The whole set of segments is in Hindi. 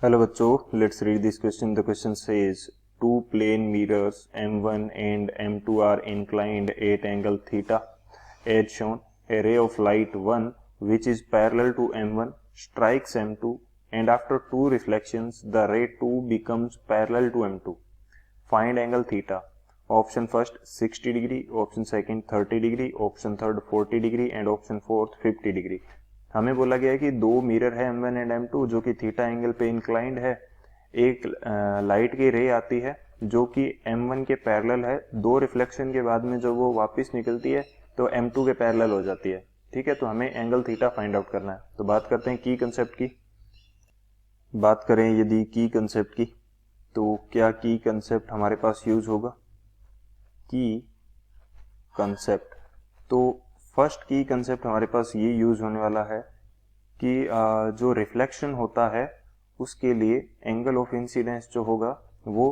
हेलो बच्चों, let's read this question. The question says two plane mirrors M1 and M2 are inclined at angle theta as shown. A ray of light 1 which is parallel to M1 strikes M2 and after two reflections the ray 2 becomes parallel to M2. Find angle theta. Option first 60 degree, option second 30 degree, option third 40 degree and option fourth 50 degree. हमें बोला गया है कि दो मिरर है M1 एंड M2 जो कि थीटा एंगल पे इंक्लाइंड है. एक लाइट की रे आती है जो कि M1 के पैरेलल है. दो रिफ्लेक्शन के बाद में जो वो वापस निकलती है तो M2 के पैरेलल हो जाती है. ठीक है, तो हमें एंगल थीटा फाइंड आउट करना है. तो बात करते हैं की कंसेप्ट की. बात करें यदि की कंसेप्ट की तो क्या की कंसेप्ट हमारे पास यूज होगा. की कंसेप्ट तो फर्स्ट की कंसेप्ट हमारे पास ये यूज होने वाला है कि जो रिफ्लेक्शन होता है उसके लिए एंगल ऑफ इंसिडेंस जो होगा वो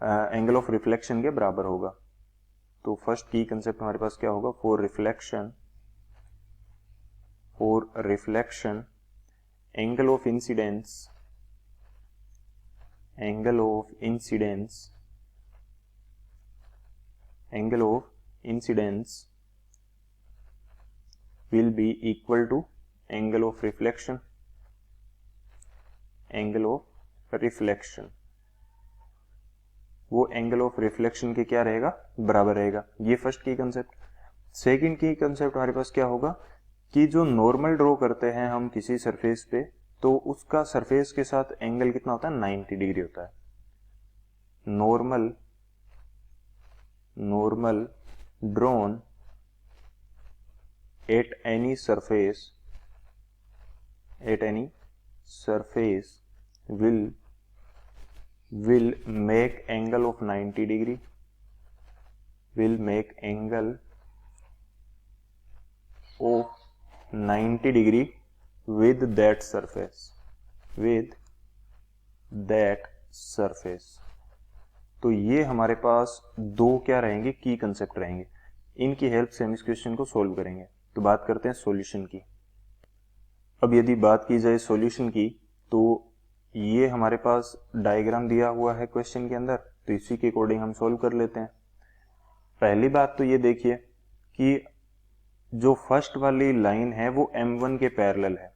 एंगल ऑफ रिफ्लेक्शन के बराबर होगा. तो फर्स्ट की कंसेप्ट हमारे पास क्या होगा. For reflection angle of incidence will be equal to angle of reflection. वो एंगल ऑफ रिफ्लेक्शन के क्या रहेगा, बराबर रहेगा. ये फर्स्ट की कंसेप्ट. सेकंड की कंसेप्ट हमारे पास क्या होगा कि जो नॉर्मल ड्रॉ करते हैं हम किसी सरफेस पे तो उसका सरफेस के साथ एंगल कितना होता है, 90 डिग्री होता है. Normal drawn at any surface will make angle of 90 degree with that surface. तो ये हमारे पास दो क्या रहेंगे, की कंसेप्ट रहेंगे. इनकी हेल्प से हम इस क्वेश्चन को सोल्व करेंगे. तो बात करते हैं सॉल्यूशन की. अब यदि बात की जाए सॉल्यूशन की तो ये हमारे पास डायग्राम दिया हुआ है क्वेश्चन के अंदर, तो इसी के अकॉर्डिंग हम सोल्व कर लेते हैं. पहली बात तो ये देखिए कि जो फर्स्ट वाली लाइन है वो M1 के पैरेलल है.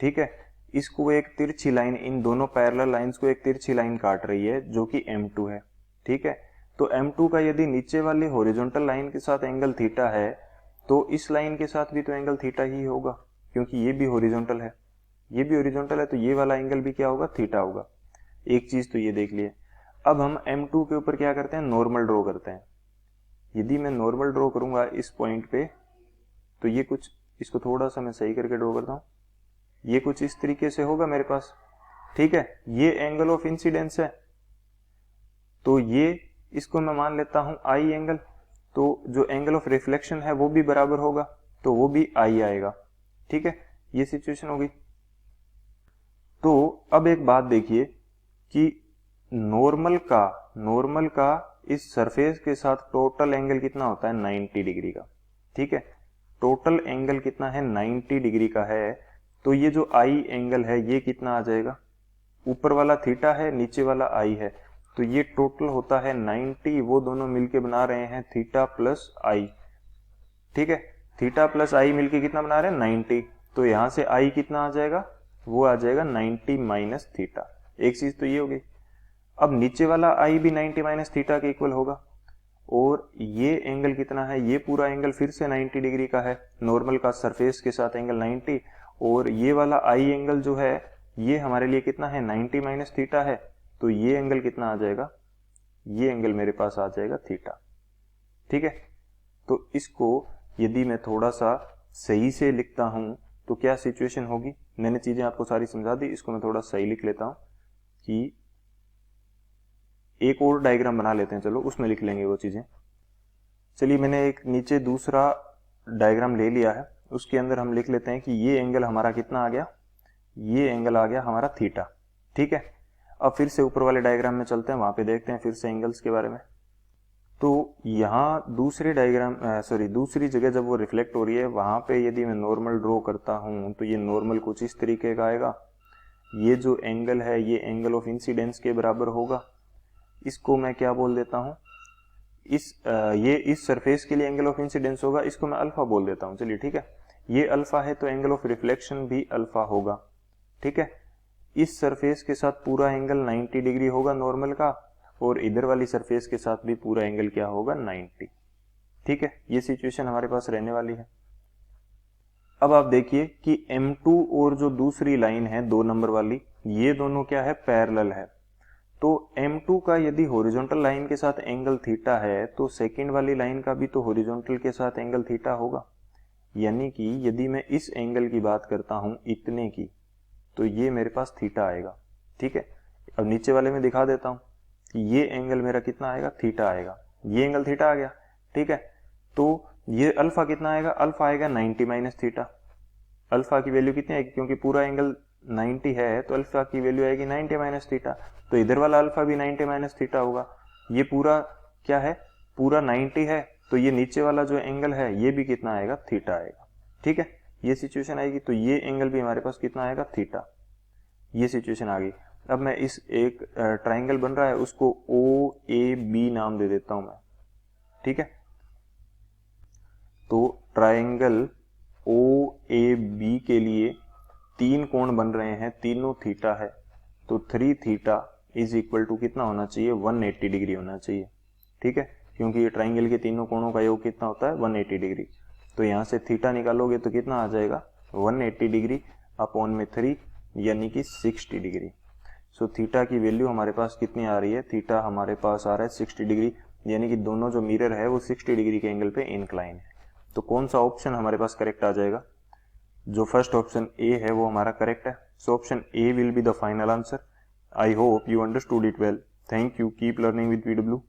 ठीक है, इसको एक तिरछी लाइन, इन दोनों पैरेलल लाइंस को एक तिरछी लाइन काट रही है जो कि M2 है. ठीक है, तो M2 का यदि नीचे वाली हॉरिजॉन्टल लाइन के साथ एंगल थीटा है तो इस लाइन के साथ भी तो एंगल थीटा ही होगा क्योंकि ये भी हॉरिजॉन्टल है, तो ये वाला एंगल भी क्या होगा, थीटा होगा. एक चीज तो ये देख लिए. अब हम M2 के ऊपर क्या करते हैं, नॉर्मल ड्रॉ करते हैं. यदि मैं नॉर्मल ड्रॉ करूंगा इस पॉइंट पे तो ये कुछ, इसको थोड़ा सा मैं सही करके ड्रॉ करता हूं, ये कुछ इस तरीके से होगा मेरे पास. ठीक है, ये एंगल ऑफ इंसिडेंस है तो ये इसको मैं मान लेता हूं आई एंगल. तो जो एंगल ऑफ रिफ्लेक्शन है वो भी बराबर होगा तो वो भी आई आएगा. ठीक है, ये सिचुएशन होगी. तो अब एक बात देखिए कि नॉर्मल का इस सरफेस के साथ टोटल एंगल कितना होता है, 90 डिग्री का. ठीक है, टोटल एंगल कितना है, 90 डिग्री का है. तो ये जो आई एंगल है ये कितना आ जाएगा, ऊपर वाला थीटा है नीचे वाला आई है तो ये टोटल होता है 90. वो दोनों मिलके बना रहे हैं थीटा प्लस आई. ठीक है, थीटा प्लस आई मिलके कितना बना रहे हैं, 90. तो यहां से आई कितना आ जाएगा, वो आ जाएगा 90 माइनस थीटा. एक चीज तो ये होगी. अब नीचे वाला आई भी 90 माइनस थीटा के इक्वल होगा और ये एंगल कितना है, ये पूरा एंगल फिर से 90 डिग्री का है. नॉर्मल का सरफेस के साथ एंगल 90 और ये वाला आई एंगल जो है ये हमारे लिए कितना है, 90 माइनस थीटा है. तो ये एंगल कितना आ जाएगा, ये एंगल मेरे पास आ जाएगा थीटा. ठीक है, तो इसको यदि मैं थोड़ा सा सही से लिखता हूं तो क्या सिचुएशन होगी. मैंने चीजें आपको सारी समझा दी, इसको मैं थोड़ा सही लिख लेता हूं कि एक और डायग्राम बना लेते हैं, चलो उसमें लिख लेंगे वो चीजें. चलिए, मैंने एक नीचे दूसरा डायग्राम ले लिया है, उसके अंदर हम लिख लेते हैं कि ये एंगल हमारा कितना आ गया, ये एंगल आ गया हमारा थीटा. ठीक है, अब फिर से ऊपर वाले डायग्राम में चलते हैं, वहां पे देखते हैं फिर से एंगल्स के बारे में. तो यहाँ दूसरी जगह जब वो रिफ्लेक्ट हो रही है वहां पे यदि मैं नॉर्मल ड्रॉ करता हूं तो ये नॉर्मल कुछ इस तरीके का आएगा. ये जो एंगल है ये एंगल ऑफ इंसिडेंस के बराबर होगा। इसको मैं क्या बोल देता हूँ, ये इस सरफेस के लिए एंगल ऑफ इंसिडेंस होगा, इसको मैं अल्फा बोल देता हूँ। चलिए ठीक है, ये अल्फा है तो एंगल ऑफ रिफ्लेक्शन भी अल्फा होगा। ठीक है, इस सरफेस के साथ पूरा एंगल 90 डिग्री होगा नॉर्मल का, और इधर वाली सरफेस के साथ भी पूरा एंगल क्या होगा 90। ठीक है, ये सिचुएशन हमारे पास रहने वाली है। अब आप देखिए कि M2 और जो दूसरी लाइन है 2 नंबर वाली, ये दोनों क्या है, पैरेलल है। तो M2 का यदि हॉरिजॉन्टल लाइन के साथ एंगल थीटा है तो सेकंड वाली लाइन का भी तो हॉरिजॉन्टल के साथ एंगल थीटा होगा। यानी कि यदि मैं इस एंगल की बात करता हूं इतने की, तो ये मेरे पास थीटा आएगा। ठीक है, अब नीचे वाले में दिखा देता हूं कि ये एंगल मेरा कितना आएगा, थीटा आएगा। ये एंगल थीटा आ गया। ठीक है, तो ये अल्फा कितना आएगा, अल्फा आएगा 90 माइनस थीटा। अल्फा की वैल्यू कितनी आएगी, क्योंकि पूरा एंगल 90 है तो अल्फा की वैल्यू आएगी 90 माइनस थीटा। तो इधर वाला अल्फा भी 90 माइनस थीटा होगा। ये पूरा क्या है, पूरा 90 है, तो ये नीचे वाला जो एंगल है ये भी कितना आएगा, थीटा आएगा। ठीक है, ये सिचुएशन आएगी, तो ये एंगल भी हमारे पास कितना आएगा, थीटा। ये सिचुएशन आ गई। अब मैं इस एक ट्राइंगल बन रहा है उसको OAB नाम दे देता हूं मैं। ठीक है, तो ट्राइंगल OAB के लिए 3 कोण बन रहे हैं, तीनों थीटा है। तो 3 थीटा इज इक्वल टू कितना होना चाहिए, 180 डिग्री होना चाहिए। ठीक है, क्योंकि ये ट्राइंगल के तीनों कोणों का योग कितना होता है, 180 डिग्री। तो यहां से थीटा निकालोगे तो कितना आ जाएगा, 180 डिग्री अपॉन में 3 यानी कि 60 डिग्री। सो थीटा की वैल्यू हमारे पास कितनी आ रही है, थीटा हमारे पास आ रहा है 60 डिग्री, यानी कि दोनों जो मिरर है वो 60 डिग्री के एंगल पे इंक्लाइन है। तो कौन सा ऑप्शन हमारे पास करेक्ट आ जाएगा, जो फर्स्ट ऑप्शन ए है वो हमारा करेक्ट है। So option A will be the final answer. I hope you understood it well. Thank you, keep learning with PW।